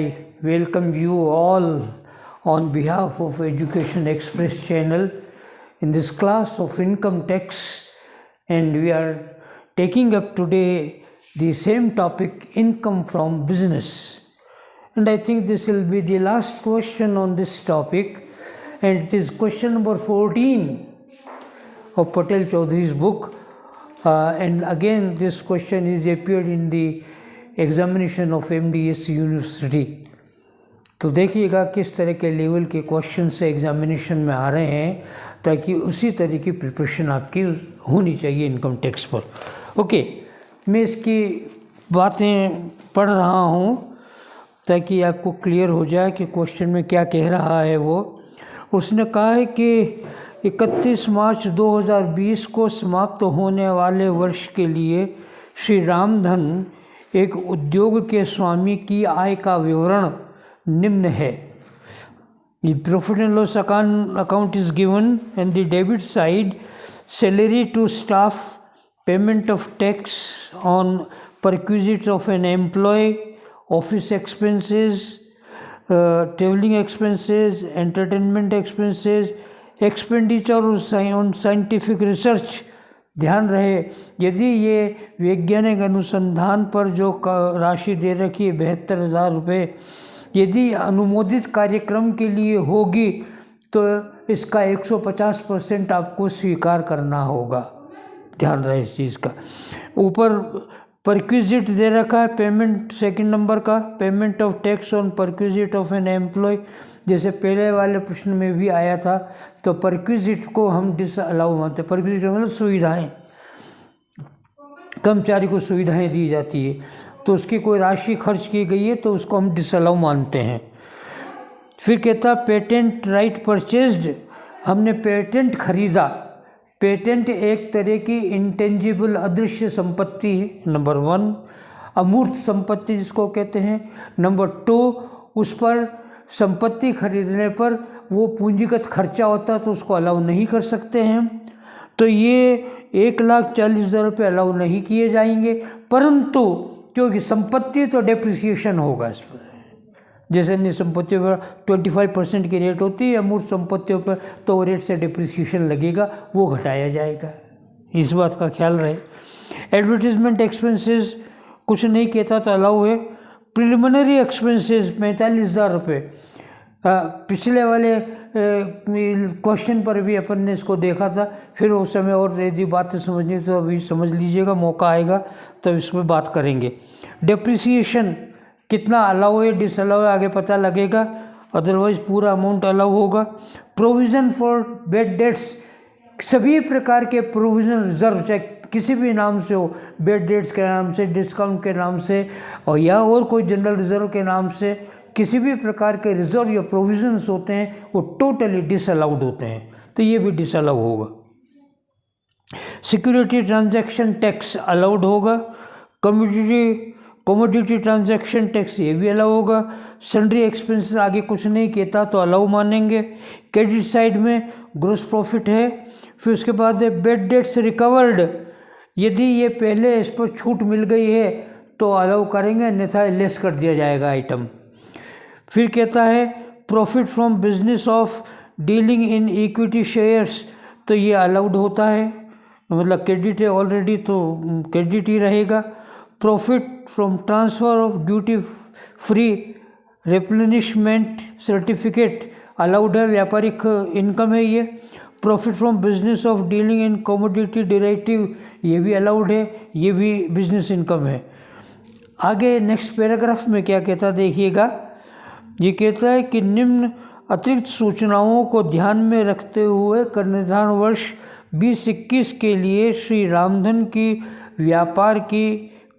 I welcome you all on behalf of Education Express channel in this class of income tax, and we are taking up today the same topic, income from business. And I think this will be the last question on this topic, and it is question number 14 of Patel Chaudhary's book. And again this question is appeared in the examination of MDS university. तो देखिएगा किस तरह के level के question से examination में आ रहे हैं, ताकि उसी तरह की प्रिपरेशन आपकी होनी चाहिए इनकम टैक्स पर। ओके, मैं इसकी बातें पढ़ रहा हूँ ताकि आपको क्लियर हो जाए कि क्वेश्चन में क्या कह रहा है। वो उसने कहा है कि 31 मार्च 2020 को समाप्त होने वाले वर्ष के लिए श्री रामधन एक उद्योग के स्वामी की आय का विवरण निम्न है। The profit and loss account is given, and the debit side, salary to staff, payment of tax on perquisite of an employee, office expenses, traveling expenses, entertainment expenses, expenditure on scientific research। ध्यान रहे, यदि ये वैज्ञानिक अनुसंधान पर जो राशि दे रखी है 72,000 रुपये, यदि अनुमोदित कार्यक्रम के लिए होगी तो इसका 150% आपको स्वीकार करना होगा। ध्यान रहे इस चीज़ का। ऊपर परक्विजिट दे रखा है, पेमेंट सेकंड नंबर का, payment of tax on perquisite of an employ, जैसे पहले वाले प्रश्न में भी आया था। तो परक्विजिट को हम डिसअलाउ मानते हैं। परक्विजिट मतलब सुविधाएं, कर्मचारी को सुविधाएं दी जाती है, तो उसकी कोई राशि खर्च की गई है तो उसको हम डिसअलाउ मानते हैं। फिर कहता पेटेंट राइट परचेज्ड, हमने पेटेंट खरीदा। पेटेंट एक तरह की इंटेंजिबल अदृश्य संपत्ति है, नंबर 1। अमूर्त संपत्ति जिसको कहते हैं। नंबर 2, उस पर संपत्ति खरीदने पर वो पूंजीगत खर्चा होता है तो उसको अलाउ नहीं कर सकते हैं। तो ये 1,40,000 रुपये अलाउ नहीं किए जाएंगे, परंतु क्योंकि संपत्ति तो डेप्रिसिएशन होगा इस पर। जैसे अन्य संपत्तियों पर 25% की रेट होती है, अमूर्त संपत्तियों पर तो रेट से डिप्रिसिएशन लगेगा, वो घटाया जाएगा। इस बात का ख्याल रहे। एडवर्टीजमेंट एक्सपेंसेस कुछ नहीं कहता तो अलाउ है। प्रिलिमिनरी एक्सपेंसेस 45,000 रुपये, पिछले वाले क्वेश्चन पर भी अपन ने इसको देखा था। फिर उस समय और यदि बातें समझनी तो अभी समझ लीजिएगा, मौका आएगा तब इसमें बात करेंगे। डेप्रिसिएशन कितना अलाउ है डिसअलाउ है आगे पता लगेगा, अदरवाइज पूरा अमाउंट अलाउ होगा। प्रोविज़न फॉर बैड डेट्स, सभी प्रकार के प्रोविज़न रिजर्व, चाहे किसी भी नाम से हो, बैड डेट्स के नाम से, डिस्काउंट के नाम से, और या और कोई जनरल रिजर्व के नाम से, किसी भी प्रकार के रिजर्व या प्रोविजंस होते हैं वो टोटली डिसअलाउड होते हैं, तो ये भी डिसअलाउ होगा। सिक्योरिटी ट्रांजैक्शन टैक्स अलाउड होगा। कमोडिटी ट्रांजैक्शन टैक्स ये भी अलाउ होगा। सन्ड्री एक्सपेंसेस आगे कुछ नहीं कहता तो अलाउ मानेंगे। क्रेडिट साइड में ग्रॉस प्रॉफिट है। फिर उसके बाद बैड डेट्स रिकवर्ड, यदि ये पहले इस पर छूट मिल गई है तो अलाउ करेंगे, अन्यथा लेस कर दिया जाएगा आइटम। फिर कहता है profit from business of dealing in equity shares, तो ये अलाउड होता है, मतलब क्रेडिट है ऑलरेडी तो क्रेडिट ही रहेगा। Profit from transfer of duty free replenishment certificate allowed है, व्यापारिक इनकम है ये। Profit from business of dealing in commodity derivative ये भी अलाउड है, ये भी बिजनेस इनकम है। आगे नेक्स्ट पैराग्राफ में क्या कहता देखिएगा। ये कहता है कि निम्न अतिरिक्त सूचनाओं को ध्यान में रखते हुए कर निर्धारण वर्ष 2021 के लिए श्री रामधन की व्यापार की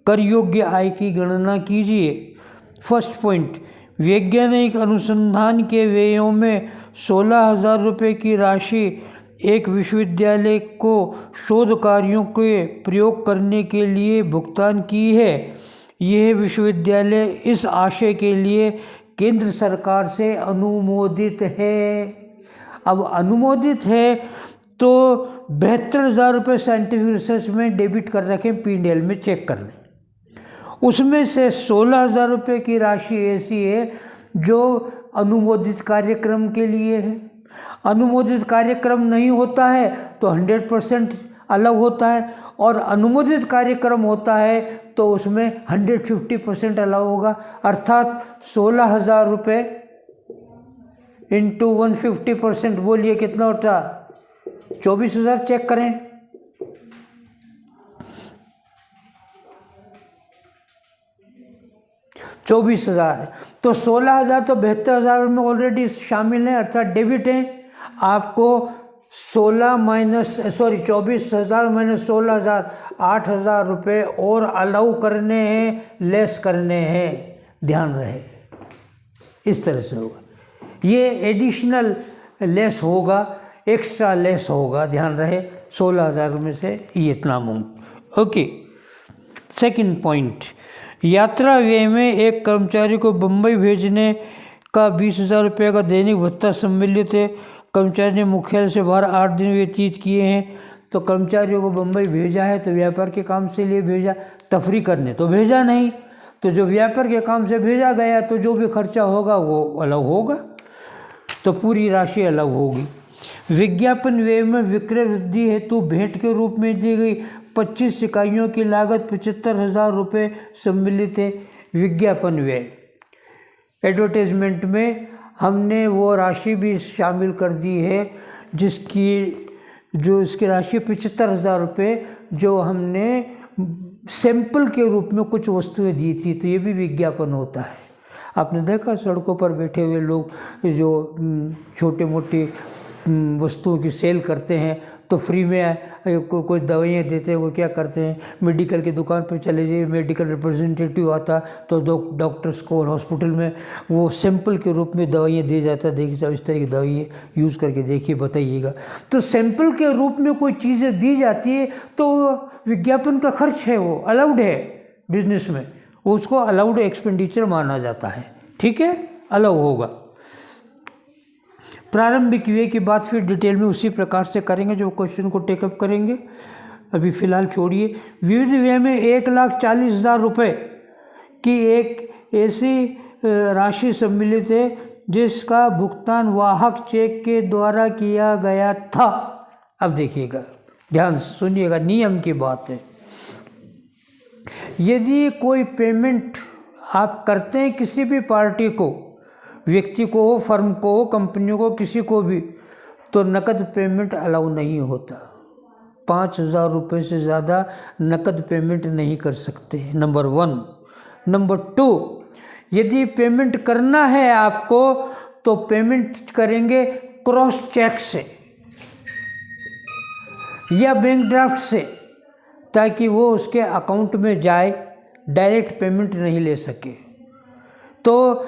कर योग्य आय की गणना कीजिए। फर्स्ट पॉइंट, वैज्ञानिक अनुसंधान के व्ययों में 16,000 रुपये की राशि एक विश्वविद्यालय को शोध कार्यों के प्रयोग करने के लिए भुगतान की है। यह विश्वविद्यालय इस आशय के लिए केंद्र सरकार से अनुमोदित है। अब अनुमोदित है तो 72,000 रुपये साइंटिफिक रिसर्च में डेबिट कर रखें, P&L में चेक कर लें। उसमें से 16,000 रुपये की राशि ऐसी है जो अनुमोदित कार्यक्रम के लिए है। अनुमोदित कार्यक्रम नहीं होता है तो 100% अलग होता है, और अनुमोदित कार्यक्रम होता है तो उसमें 150% अलग होगा। अर्थात 16,000 रुपये इंटू 150%, बोलिए कितना होता? 24,000। चेक करें। चौबीस हज़ार। तो 16,000 तो 72,000 में ऑलरेडी शामिल है, अर्थात डेबिट है। आपको 24,000 माइनस 16,000, 8,000 रुपये और अलाउ करने हैं, लेस करने हैं। ध्यान रहे, इस तरह से होगा। ये एडिशनल लेस होगा, एक्स्ट्रा लेस होगा। ध्यान रहे, 16,000 में से ये इतना अमाउंट। ओके, सेकंड पॉइंट, यात्रा व्यय में एक कर्मचारी को बम्बई भेजने का 20,000 रुपये का दैनिक भत्ता सम्मिलित है। कर्मचारी ने मुख्यालय से बाहर 8 दिन व्यतीत किए हैं। तो कर्मचारियों को बम्बई भेजा है तो व्यापार के काम से लिए भेजा, तफरी करने तो भेजा नहीं। तो जो व्यापार के काम से भेजा गया तो जो भी खर्चा होगा वो अलग होगा, तो पूरी राशि अलग होगी। विज्ञापन व्यय में विक्रय वृद्धि हेतु भेंट के रूप में दी गई 25 इकाइयों की लागत 75,000 रुपये सम्मिलित है। विज्ञापन व्यय, एडवर्टाइजमेंट में हमने वो राशि भी शामिल कर दी है इसकी राशि 75,000 रुपये, जो हमने सैंपल के रूप में कुछ वस्तुएं दी थी, तो ये भी विज्ञापन होता है। आपने देखा सड़कों पर बैठे हुए लोग जो छोटे मोटी वस्तुओं की सेल करते हैं तो फ्री में कोई दवाइयाँ देते हैं। वो क्या करते हैं, मेडिकल की दुकान पर चले जाइए, मेडिकल रिप्रेजेंटेटिव आता तो डॉक्टर्स को हॉस्पिटल में वो सैंपल के रूप में दवाइयाँ दे जाता, देखिए साहब इस तरह की दवाइयाँ यूज़ करके देखिए, बताइएगा। तो सैंपल के रूप में कोई चीज़ें दी जाती है तो विज्ञापन का खर्च है, वो अलाउड है बिजनेस में, उसको अलाउड एक्सपेंडिचर माना जाता है। ठीक है, अलग होगा। प्रारंभिक व्यय की बात फिर डिटेल में उसी प्रकार से करेंगे जो क्वेश्चन को टेकअप करेंगे, अभी फ़िलहाल छोड़िए। विविध व्यय में 1,40,000 रुपये की एक ऐसी राशि सम्मिलित है जिसका भुगतान वाहक चेक के द्वारा किया गया था। अब देखिएगा, ध्यान से सुनिएगा, नियम की बात है। यदि कोई पेमेंट आप करते हैं किसी भी पार्टी को, व्यक्ति को हो, फर्म को हो, कंपनी को, किसी को भी, तो नकद पेमेंट अलाउ नहीं होता। 5,000 रुपये से ज़्यादा नकद पेमेंट नहीं कर सकते, नंबर 1। नंबर 2, यदि पेमेंट करना है आपको तो पेमेंट करेंगे क्रॉस चेक से या बैंक ड्राफ्ट से, ताकि वो उसके अकाउंट में जाए, डायरेक्ट पेमेंट नहीं ले सके। तो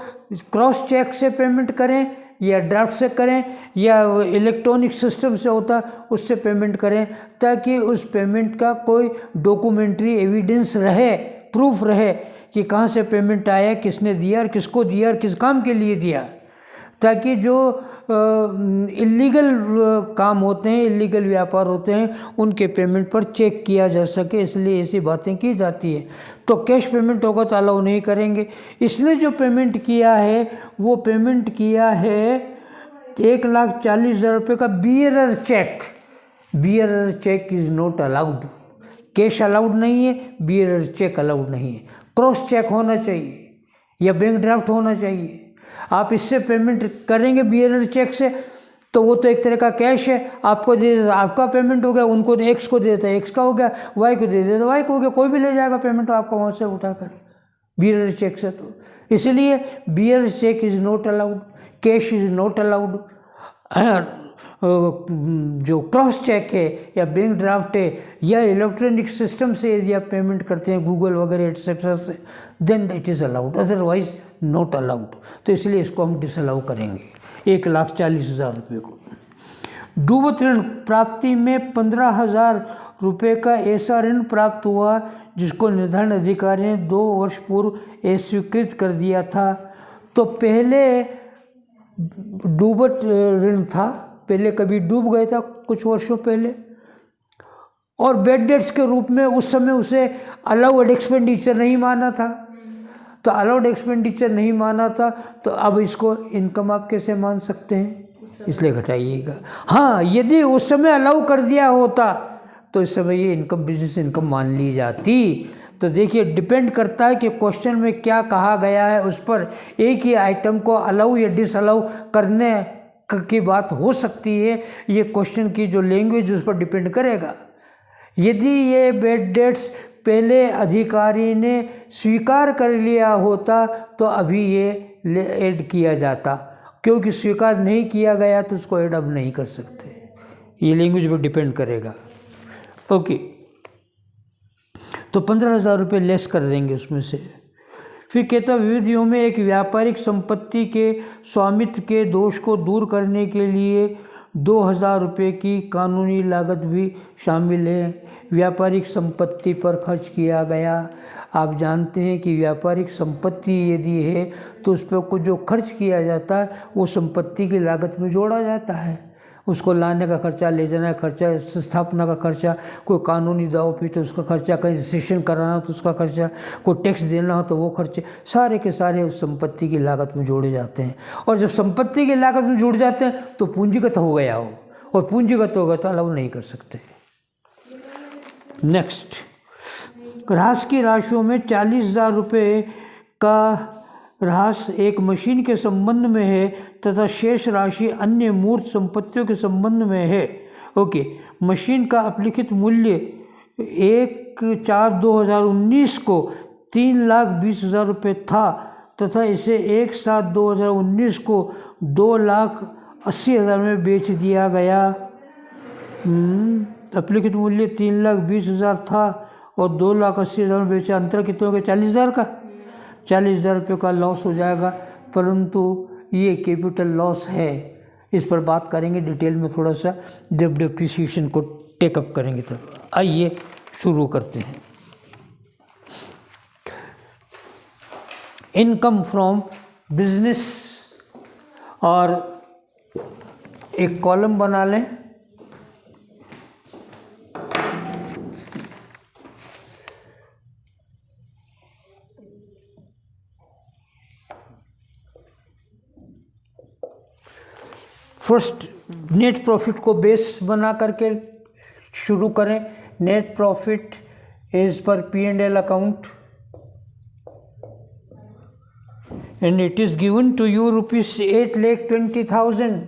क्रॉस चेक से पेमेंट करें या ड्राफ्ट से करें या इलेक्ट्रॉनिक सिस्टम से होता उससे पेमेंट करें, ताकि उस पेमेंट का कोई डॉक्यूमेंट्री एविडेंस रहे, प्रूफ रहे कि कहाँ से पेमेंट आया, किसने दिया और किसको दिया और किस काम के लिए दिया, ताकि जो इलीगल काम होते हैं, इलीगल व्यापार होते हैं, उनके पेमेंट पर चेक किया जा सके, इसलिए ऐसी बातें की जाती है। तो कैश पेमेंट होगा तो अलाउ नहीं करेंगे। इसने जो पेमेंट किया है वो पेमेंट किया है 1,40,000 रुपये का bearer cheque. Bearer cheque is not allowed. Cash allowed नहीं है, बियरर चेक अलाउड नहीं है। क्रॉस चेक होना चाहिए या बैंक ड्राफ्ट होना चाहिए। आप इससे पेमेंट करेंगे बियरर चेक से तो वो तो एक तरह का कैश है, आपको दे देता, आपका पेमेंट हो गया, उनको एक्स को दे देता है, एक्स का हो गया, वाई को दे देता, वाई को हो गया, कोई भी ले जाएगा पेमेंट आपका वहाँ से उठाकर बियरर चेक से। तो इसलिए bearer cheque is not allowed, cash is not allowed. जो क्रॉस चेक है या बैंक ड्राफ्ट है या इलेक्ट्रॉनिक सिस्टम से यदि आप पेमेंट करते हैं गूगल वगैरह एटसेट्रा से, then it is allowed, otherwise not allowed. तो इसलिए इसको हम डिसअलाउ करेंगे 1,40,000 रुपये को। डूबत ऋण प्राप्ति में 15,000 रुपये का ऐसा ऋण प्राप्त हुआ जिसको निर्धारण अधिकारी ने 2 वर्ष पूर्व अस्वीकृत कर दिया था। तो पहले डूबत ऋण था, पहले कभी डूब गया था कुछ वर्षों पहले, और बेड डेट्स के रूप में उस समय उसे अलाउड एक्सपेंडिचर नहीं माना था, तो अलाउड एक्सपेंडिचर नहीं माना था, तो अब इसको इनकम आप कैसे मान सकते हैं, इसलिए घटाइएगा। हाँ, यदि उस समय अलाउ कर दिया होता तो इस समय ये इनकम बिजनेस इनकम मान ली जाती। तो देखिए, डिपेंड करता है कि क्वेश्चन में क्या कहा गया है, उस पर एक ही आइटम को अलाउ या डिसअलाउ करने की बात हो सकती है। ये क्वेश्चन की जो लैंग्वेज उस पर डिपेंड करेगा। यदि ये बेड डेट्स पहले अधिकारी ने स्वीकार कर लिया होता तो अभी ये ऐड किया जाता, क्योंकि स्वीकार नहीं किया गया तो उसको ऐड अब नहीं कर सकते। ये लैंग्वेज पर डिपेंड करेगा। ओके, तो 15,000 रुपये लेस कर देंगे उसमें से। फिर कहता, विविधियों में एक व्यापारिक संपत्ति के स्वामित्व के दोष को दूर करने के लिए 2,000 रुपये की कानूनी लागत भी शामिल है। व्यापारिक संपत्ति पर खर्च किया गया। आप जानते हैं कि व्यापारिक संपत्ति यदि है तो उस पर कुछ जो खर्च किया जाता है वो संपत्ति की लागत में जोड़ा जाता है। उसको लाने का खर्चा, ले जाने का खर्चा, स्थापना का खर्चा, कोई कानूनी दाव पे तो उसका खर्चा, कहीं रजिस्ट्रेशन कराना हो तो उसका खर्चा, कोई टैक्स देना हो तो वो खर्चे, सारे के सारे उस संपत्ति की लागत में जोड़े जाते हैं। और जब संपत्ति की लागत में जुड़ जाते हैं तो पूंजीगत हो गया हो, और पूंजीगत हो गया तो अलाउ नहीं कर सकते। नेक्स्ट, ह्रास की राशियों में 40,000 रुपये का ह्रास एक मशीन के संबंध में है तथा शेष राशि अन्य मूर्त संपत्तियों के संबंध में है। ओके, मशीन का अपलिखित मूल्य 1/4/2019 को 3,20,000 रुपये था तथा इसे 1/7/2019 को 2,80,000 में बेच दिया गया। अपलिखित मूल्य 3,20,000 था और 2,80,000 में बेचा। अंतर कितने हो गया? 40,000 का। 40,000 रुपये का लॉस हो जाएगा, परंतु ये कैपिटल लॉस है। इस पर बात करेंगे डिटेल में थोड़ा सा जब डेप्रिसिएशन को टेकअप करेंगे। तो आइए शुरू करते हैं। इनकम फ्रॉम बिजनेस, और एक कॉलम बना लें। फर्स्ट नेट प्रॉफिट को बेस बना करके शुरू करें। Net profit as per P&L account and it is given to you ₹8,20,000,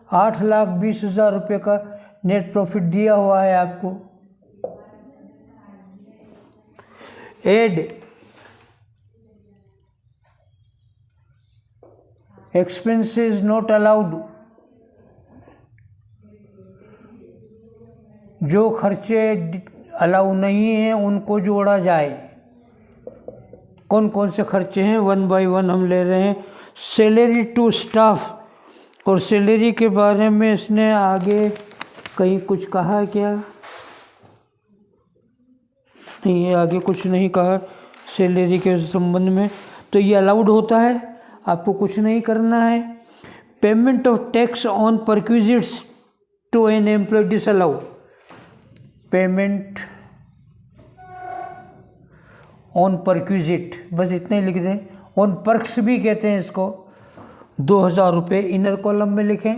8,20,000 रुपये का नेट प्रॉफिट दिया हुआ है आपको। एड एक्सपेंसेस नॉट अलाउड, जो खर्चे अलाउ नहीं हैं उनको जोड़ा जाए। कौन कौन से खर्चे हैं, 1 बाय 1 हम ले रहे हैं। सैलरी टू स्टाफ, और सैलरी के बारे में इसने आगे कहीं कुछ कहा है क्या? नहीं, ये आगे कुछ नहीं कहा सैलरी के संबंध में, तो ये अलाउड होता है, आपको कुछ नहीं करना है। Payment of tax on perquisites to an employ disallow, payment on perquisite, बस इतने लिख दें। ऑन पर्क्स भी कहते हैं इसको। 2,000 रुपये इनर कॉलम में लिखें।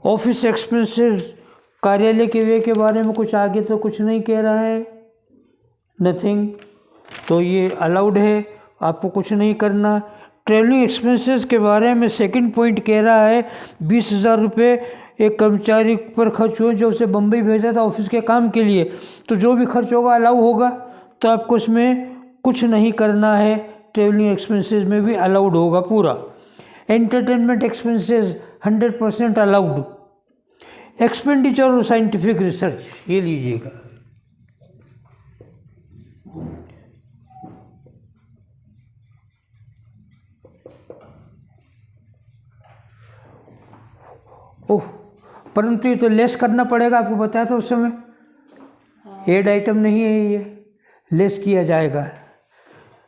ऑफिस एक्सपेंसेस, कार्यालय के व्यय के बारे में कुछ आगे तो कुछ नहीं कह रहा है, नथिंग, तो ये अलाउड है, आपको कुछ नहीं करना। ट्रेवलिंग एक्सपेंसेस के बारे में सेकंड पॉइंट कह रहा है 20,000 रुपये एक कर्मचारी पर खर्च हुए जो उसे बम्बई भेजा था ऑफिस के काम के लिए, तो जो भी खर्च होगा अलाउ होगा, तो आपको इसमें कुछ नहीं करना है। ट्रेवलिंग एक्सपेंसेस में भी अलाउड होगा पूरा। Entertainment expenses 100% allowed. एक्सपेंडिचर और साइंटिफिक रिसर्च, ये लीजिएगा। ओह, परंतु ये तो लेस करना पड़ेगा, आपको बताया था उस समय। एड आइटम नहीं है, ये लेस किया जाएगा।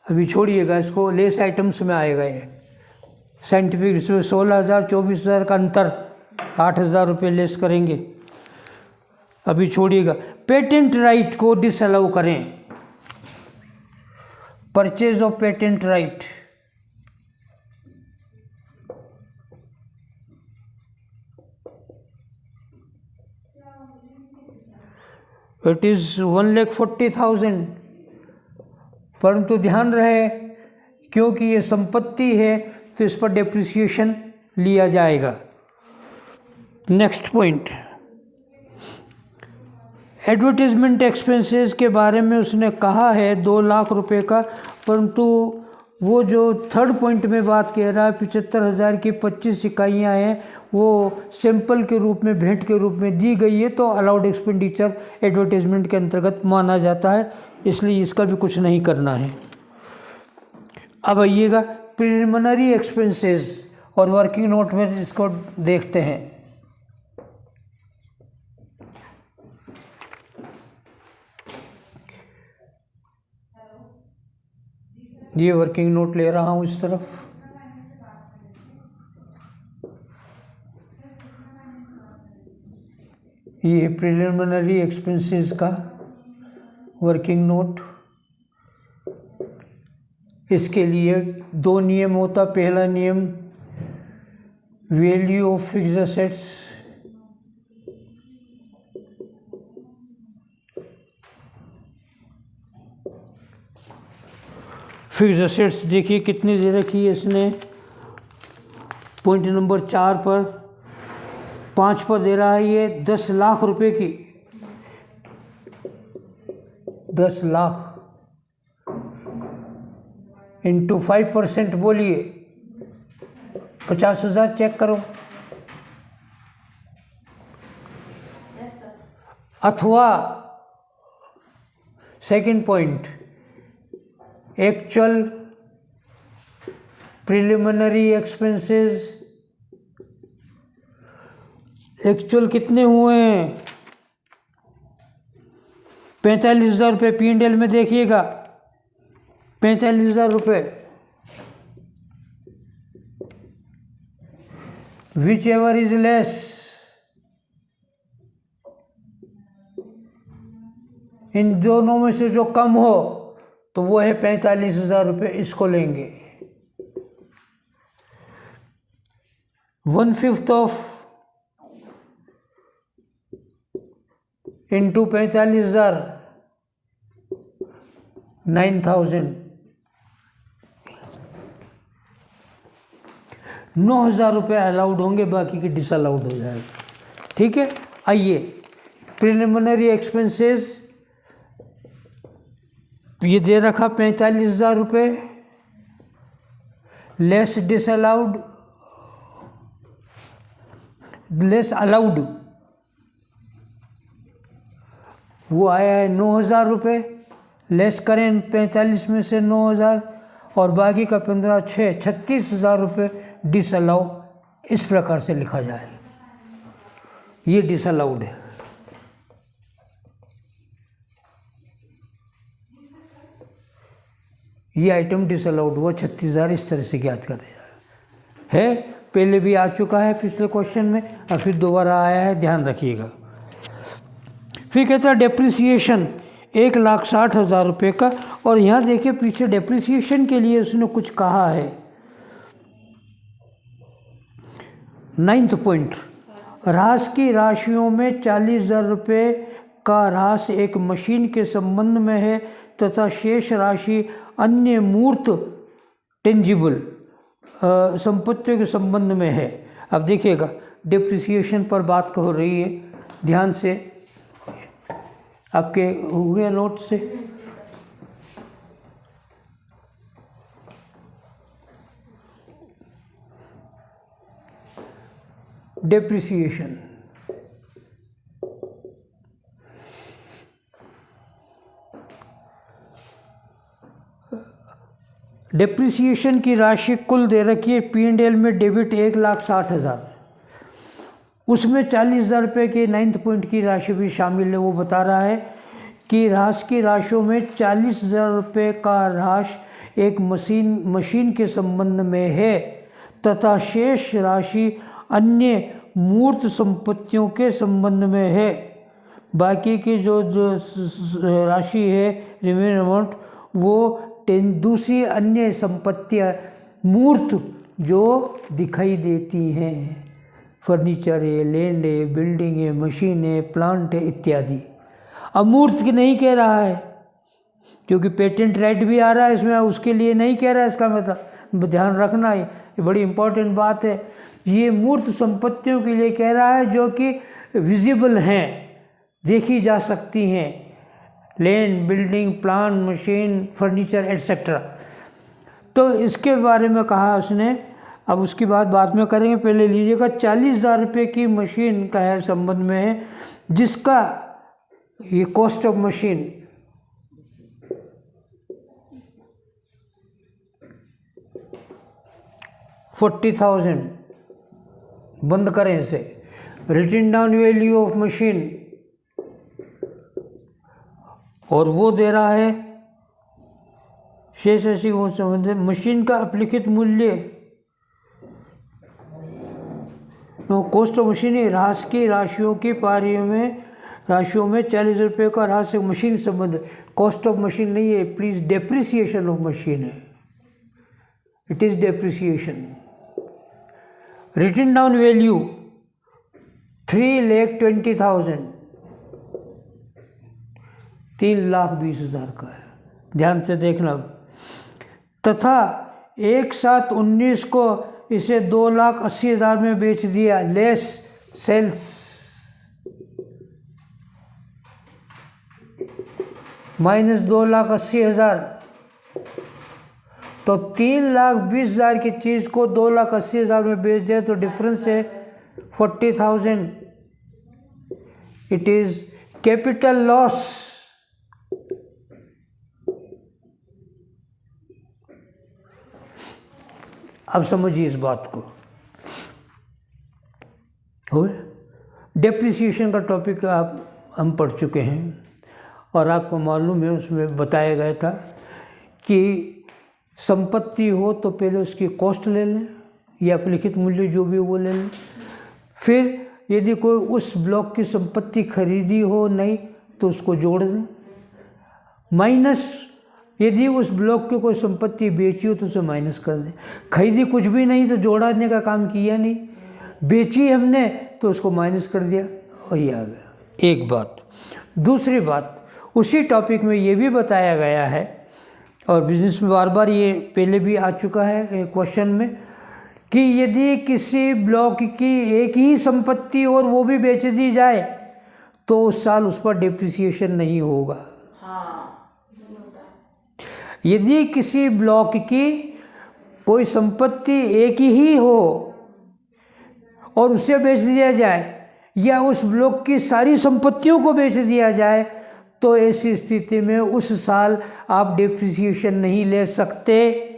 अभी छोड़िएगा इसको, लेस आइटम्स में आएगा ये। साइंटिफिक रिसर्च 16,000 24,000 का अंतर 8,000 रुपये लेस करेंगे। अभी छोड़िएगा, पेटेंट राइट को डिसअलाउ करें। Purchase of patent right, it is 1,40,000, परंतु ध्यान रहे क्योंकि ये संपत्ति है तो इस पर डेप्रिसिएशन लिया जाएगा। नेक्स्ट पॉइंट, एडवर्टीजमेंट एक्सपेंसेस के बारे में उसने कहा है 2 लाख रुपए का, परंतु वो जो थर्ड पॉइंट में बात कह रहा है 75,000 की 25 इकाइयाँ हैं, वो सैंपल के रूप में, भेंट के रूप में दी गई है, तो अलाउड एक्सपेंडिचर एडवर्टीजमेंट के अंतर्गत माना जाता है, इसलिए इसका भी कुछ नहीं करना है। अब आइएगा प्रिलिमिनरी एक्सपेंसेस और वर्किंग नोट में इसको देखते हैं। ये वर्किंग नोट ले रहा हूँ इस तरफ, ये प्रिलिमिनरी एक्सपेंसेस का वर्किंग नोट। इसके लिए 2 नियम होता। पहला नियम, value of fixed assets, fixed assets देखिए कितनी दे रखी है इसने, पॉइंट नंबर 4 पर 5 पर दे रहा है ये 10 लाख रुपए की। 10 लाख इंटू 5% बोलिए 50,000, चेक करो। अथवा second point, actual preliminary expenses, actual कितने हुए हैं 45,000 रुपये। P&L में देखिएगा 45,000 रुपये। विच एवर इज लेस, इन दोनों में से जो कम हो तो वो है 45,000 रुपये, इसको लेंगे। 1/5 ऑफ इंटू 45,000 9,000, 9,000 रुपये अलाउड होंगे, बाकी के डिसअलाउड हो जाएगा। ठीक है, आइए प्रिलिमिनरी एक्सपेंसेस ये दे रखा 45,000 रुपये, लेस डिसअलाउड, लेस अलाउड वो आया है 9,000 रुपये। लेस करें 45 में से 9,000 और बाकी का 15 6 36,000 रुपये डिसअलाउ, इस प्रकार से लिखा जाए। ये डिसअलाउड है। ये आइटम डिसअलाउड, वो 36,000 इस तरह से ज्ञात कर दिया है। पहले भी आ चुका है पिछले क्वेश्चन में और फिर दोबारा आया है, ध्यान रखिएगा। फिर कहता है डेप्रिसिएशन 1,60,000 रुपये का, और यहाँ देखिए पीछे डेप्रिसिएशन के लिए उसने कुछ कहा है। 9th पॉइंट, ह्रास की राशियों में 40,000 रुपये का ह्रास एक मशीन के संबंध में है तथा शेष राशि अन्य मूर्त टेंजिबल संपत्तियों के संबंध में है। अब देखिएगा डिप्रिसिएशन पर बात हो रही है, ध्यान से आपके हुए नोट से। डेप्रिसिएशन डेप्रिसिएशन की राशि कुल दे रखी है। P&L में डेबिट 1,60,000, उसमें 40,000 रुपये के 9th पॉइंट की राशि भी शामिल है। वो बता रहा है कि ह्रास की राशियों में 40,000 रुपये का ह्रास एक मशीन के संबंध में है तथा शेष राशि अन्य मूर्त संपत्तियों के संबंध में है। बाकी की जो राशि है रिमेन अमाउंट वो दूसरी अन्य संपत्तियाँ मूर्त जो दिखाई देती हैं, फर्नीचर है, लैंड है, बिल्डिंग है, मशीन है, प्लांट है इत्यादि। अमूर्त की नहीं कह रहा है, क्योंकि पेटेंट राइट भी आ रहा है इसमें, उसके लिए नहीं कह रहा है। इसका मतलब ध्यान रखना है, ये बड़ी इंपॉर्टेंट बात है। ये मूर्त संपत्तियों के लिए कह रहा है जो कि विजिबल हैं, देखी जा सकती हैं, land, building, plant, machine, furniture etcetera. तो इसके बारे में कहा उसने। अब उसकी बात बाद में करेंगे, पहले लीजिएगा 40,000 रुपये की मशीन का है संबंध में है, जिसका ये कॉस्ट ऑफ मशीन 40,000 बंद करें इसे। Written down value of machine, और वो दे रहा है शेष राशि को संबंधित मशीन का अपलिखित मूल्य, कॉस्ट ऑफ मशीन ह्रास की राशियों की राशियों में 40 रुपये का ह्रास मशीन संबंध। कॉस्ट ऑफ मशीन नहीं है प्लीज, डेप्रिसिएशन ऑफ मशीन है, it is depreciation. Written down value 3,20,000, 3,20,000 का है, ध्यान से देखना। तथा 1/7/19 को इसे 2,80,000 में बेच दिया, लेस सेल्स माइनस 2,80,000, तो 3,20,000 की चीज़ को 2,80,000 में बेच दिया, तो डिफरेंस है 40,000। It is capital loss. अब समझिए इस बात को, हो डेप्रिसिएशन का टॉपिक हम पढ़ चुके हैं, और आपको मालूम है उसमें बताया गया था कि संपत्ति हो तो पहले उसकी कॉस्ट ले लें या अपलिखित मूल्य जो भी वो ले लें, फिर यदि कोई उस ब्लॉक की संपत्ति खरीदी हो नहीं तो उसको जोड़ दें, माइनस यदि उस ब्लॉक की कोई संपत्ति बेची हो तो उसे माइनस कर दें। खरीदी कुछ भी नहीं तो जोड़ने का काम किया नहीं, बेची हमने तो उसको माइनस कर दिया और ये आ गया। एक बात। दूसरी बात, उसी टॉपिक में ये भी बताया गया है, और बिजनेस में बार बार ये पहले भी आ चुका है क्वेश्चन में, कि यदि किसी ब्लॉक की एक ही संपत्ति और वो भी बेच दी जाए तो उस साल उस पर डिप्रिसिएशन नहीं होगा। यदि किसी ब्लॉक की कोई संपत्ति एक ही हो और उसे बेच दिया जाए, या उस ब्लॉक की सारी संपत्तियों को बेच दिया जाए, तो ऐसी स्थिति में उस साल आप डिप्रिसिएशन नहीं ले सकते।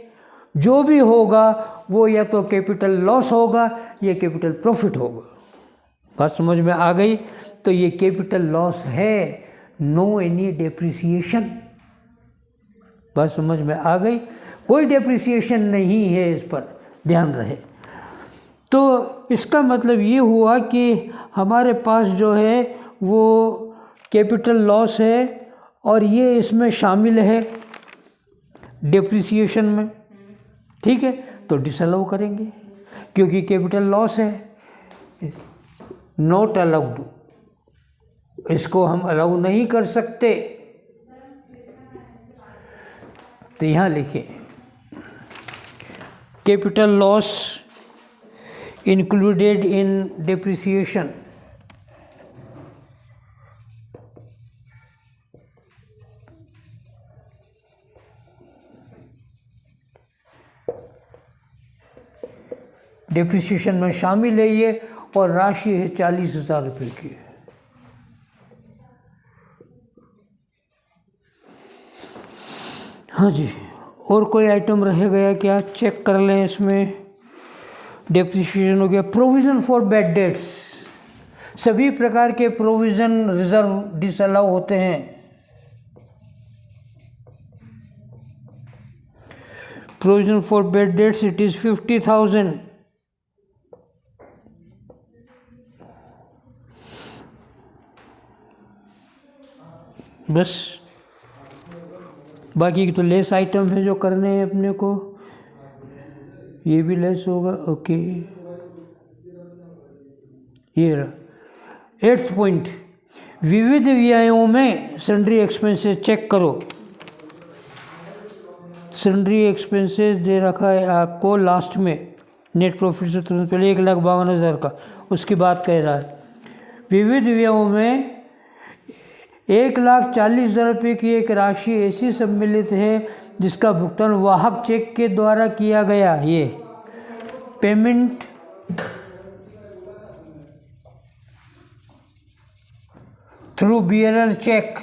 जो भी होगा वो या तो कैपिटल लॉस होगा या कैपिटल प्रॉफिट होगा। बात समझ में आ गई? तो ये कैपिटल लॉस है, नो एनी डिप्रिसिएशन। बात समझ में आ गई? कोई डिप्रिसिएशन नहीं है, इस पर ध्यान रहे। तो इसका मतलब ये हुआ कि हमारे पास जो है वो कैपिटल लॉस है, और ये इसमें शामिल है डिप्रिसिएशन में, ठीक है? तो डिसअलाउ करेंगे क्योंकि कैपिटल लॉस है, नॉट अलाउड, इसको हम अलाउ नहीं कर सकते। तो यहाँ लिखें capital loss included in depreciation. Depreciation में शामिल है ये, और राशि है 40,000 रुपये की। हाँ जी, और कोई आइटम रह गया क्या? चेक कर लें। इसमें डिप्रिसिएशन हो गया। प्रोविज़न फॉर बैड डेट्स, सभी प्रकार के प्रोविज़न रिजर्व डिसअलाउ होते हैं। Provision for bad that's it is 50,000। बस बाकी की तो लेस आइटम है जो करने हैं अपने को। ये भी लेस होगा, ओके। ये रहा 8th पॉइंट, विविध व्ययों में सन्ड्री एक्सपेंसेस चेक करो। सन्ड्री एक्सपेंसेस दे रखा है आपको लास्ट में, नेट प्रॉफिट से तुरंत पहले 1,52,000 का, उसकी बात कह रहा है। विविध व्ययों में 1,40,000 रुपये की एक राशि ऐसी सम्मिलित है जिसका भुगतान वाहक चेक के द्वारा किया गया। ये payment through bearer cheque.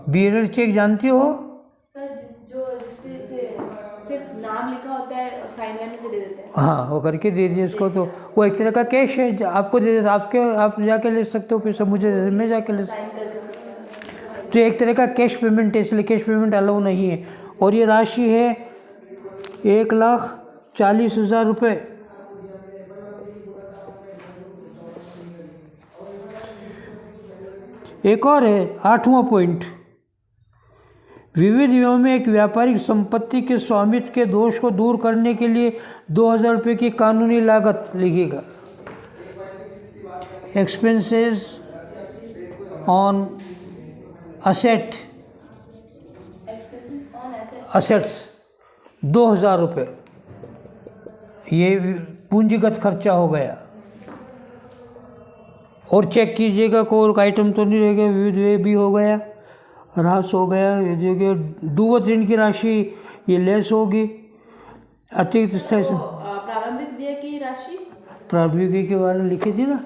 Bearer cheque जानती हो सर? जिसपे सिर्फ नाम लिखा होता है और साइन करने के दे देते हैं। हाँ, वो करके दे दीजिए उसको। तो वो एक तरह का कैश है, आपको दे देता, आप जाके ले सकते हो पैसा, मुझे मैं जाके ले सकता साइन करके सकते हैं। तो एक तरह का कैश पेमेंट है, इसलिए कैश पेमेंट अलाउ नहीं है। और ये राशि है 1,40,000 रुपये। एक और है 8वां पॉइंट, विविध व्ययों में एक व्यापारिक संपत्ति के स्वामित्व के दोष को दूर करने के लिए 2,000 रुपये की कानूनी लागत लिखिएगा। एक्सपेंसेस ऑन असेट्स 2,000 रुपये, ये पूंजीगत खर्चा हो गया। और चेक कीजिएगा कोई आइटम तो नहीं रहेगा, विविध व्यय भी हो गया, ह्रास हो गया। ये देखिए डूबत ऋण की राशि ये लेस होगी। अतिरिक्त प्रारंभिक व्यय की राशि, प्रारंभिक व्यय के बारे में लिखी थी ना,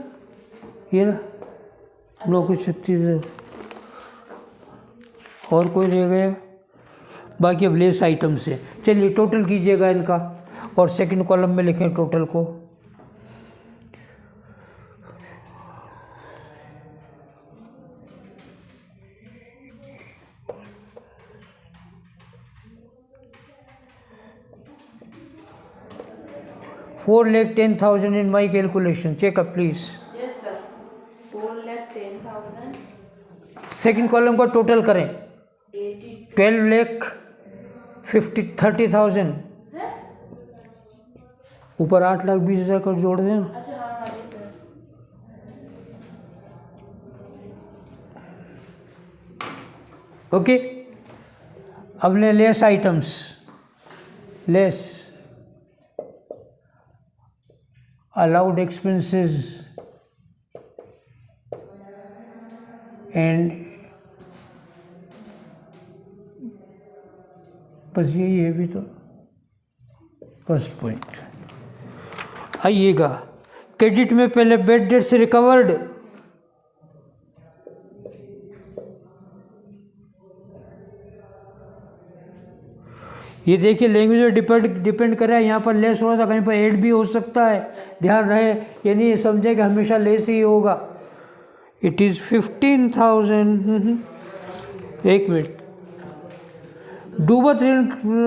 ये ना 936। और कोई रह गया? बाकी अब लेस आइटम से। चलिए टोटल कीजिएगा इनका और सेकंड कॉलम में लिखें टोटल को। $4,10,000 in my calculation. Check up please. Yes sir, 4,10,000। Second column का टोटल करें 12,30,000। ऊपर 8,20,000 का जोड़ दें। अच्छा हाँ हाँ जी सर। ओके, अब ले less items. Less allowed expenses and बस ये भी तो फर्स्ट पॉइंट। आइएगा क्रेडिट में पहले बेड डेट से रिकवर्ड, ये देखिए लैंग्वेज डिपेंड कर रहा है। यहाँ पर लेस हो रहा था, कहीं पर ऐड भी हो सकता है, ध्यान रहे। ये नहीं समझे कि हमेशा लेस ही होगा। It is 15,000। एक मिनट, डूबत ऋण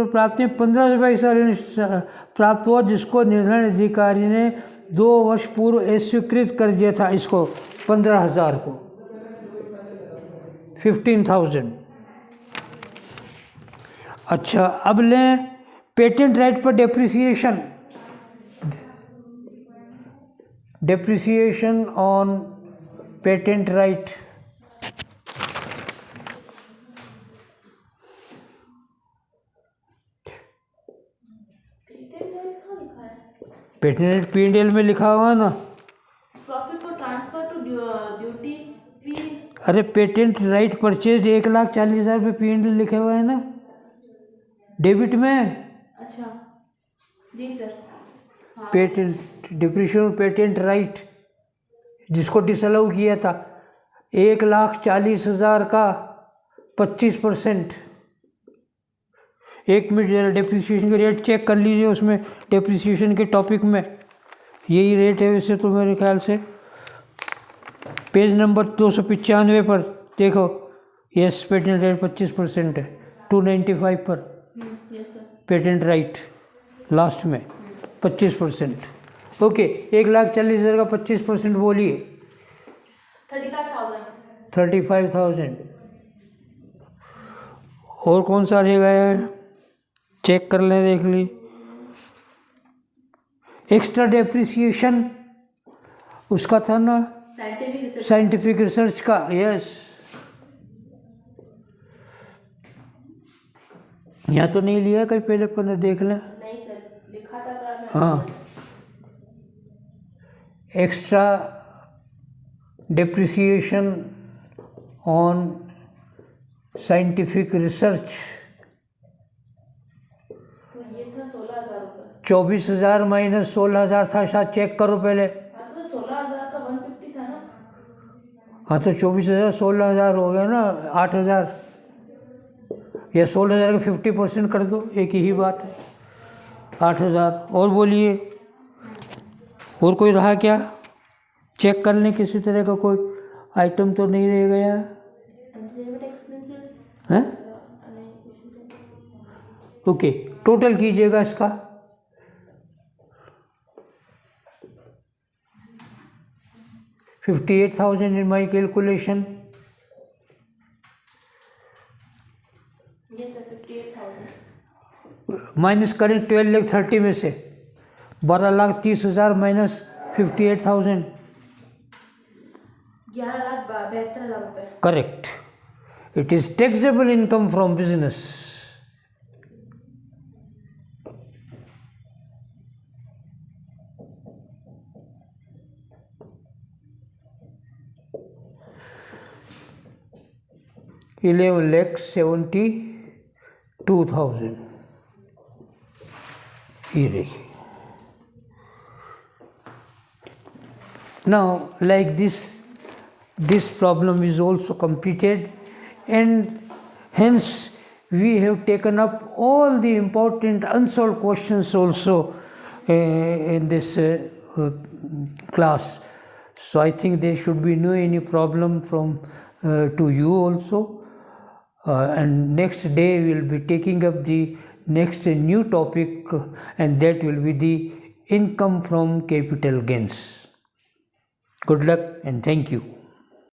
प्राप्ति में 15,000 ऐसा ऋण प्राप्त हुआ जिसको निर्धारण अधिकारी ने 2 वर्ष पूर्व अस्वीकृत कर दिया था। इसको 15,000 को 15,000। अच्छा, अब लें पेटेंट राइट पर depreciation. Depreciation on patent right. Patent right P&L में लिखा हुआ है ना। Profit for transfer to duty fee. अरे पेटेंट राइट परचेज 1,40,000 रुपये P&L लिखे हुए है ना डेबिट में। अच्छा जी सर। हाँ। पेटेंट डिप्रिशिएशन पेटेंट राइट जिसको डिसअलाउ किया था 1,40,000 का 25%। एक मिनट जरा डेप्रिसिएशन के रेट चेक कर लीजिए, उसमें डेप्रिसिएशन के टॉपिक में यही रेट है वैसे तो मेरे ख्याल से। पेज नंबर 295 पर देखो, यस पेटेंट रेट 25% है 295 पर। Yes sir. Patent right last में 25%। ओके, 1,40,000 का 25% बोलिए। 35,000। 35,000। और कौन सा रहेगा यार, चेक कर लें, देख ली। एक्स्ट्रा डेप्रिसिएशन उसका था ना, साइंटिफिक रिसर्च का। यस, यहाँ तो नहीं लिया कहीं, पहले पन्ने देख लें। नहीं सर, लिखा था पर मैं हाँ, extra depreciation on scientific research तो ये था 16,000 रुपये। 24,000 माइनस 16,000 था शायद, चेक करो पहले। हाँ तो 16,000 का 150 था ना। हाँ तो 24,000 16,000 हो गया ना, 8,000 या 16,000 का 50% कर दो, एक ही बात है, 8,000। और बोलिए, और कोई रहा क्या, चेक कर लें किसी तरह का कोई आइटम तो नहीं रह गया है। ओके, टोटल कीजिएगा इसका। $58,000 in my calculation. ये सर 58,000 माइनस करें 12,30,000 में से, 12,30,000 माइनस 58,000। 11,72,000 रुपये। Correct, it is taxable income from business. $11,72,000 ये देखिए। Now, like this problem is also completed, and hence we have taken up all the important unsolved questions also in this class. So I think there should be no any problem from to you also. And next day we will be taking up the next new topic, and that will be the income from capital gains. Good luck and thank you.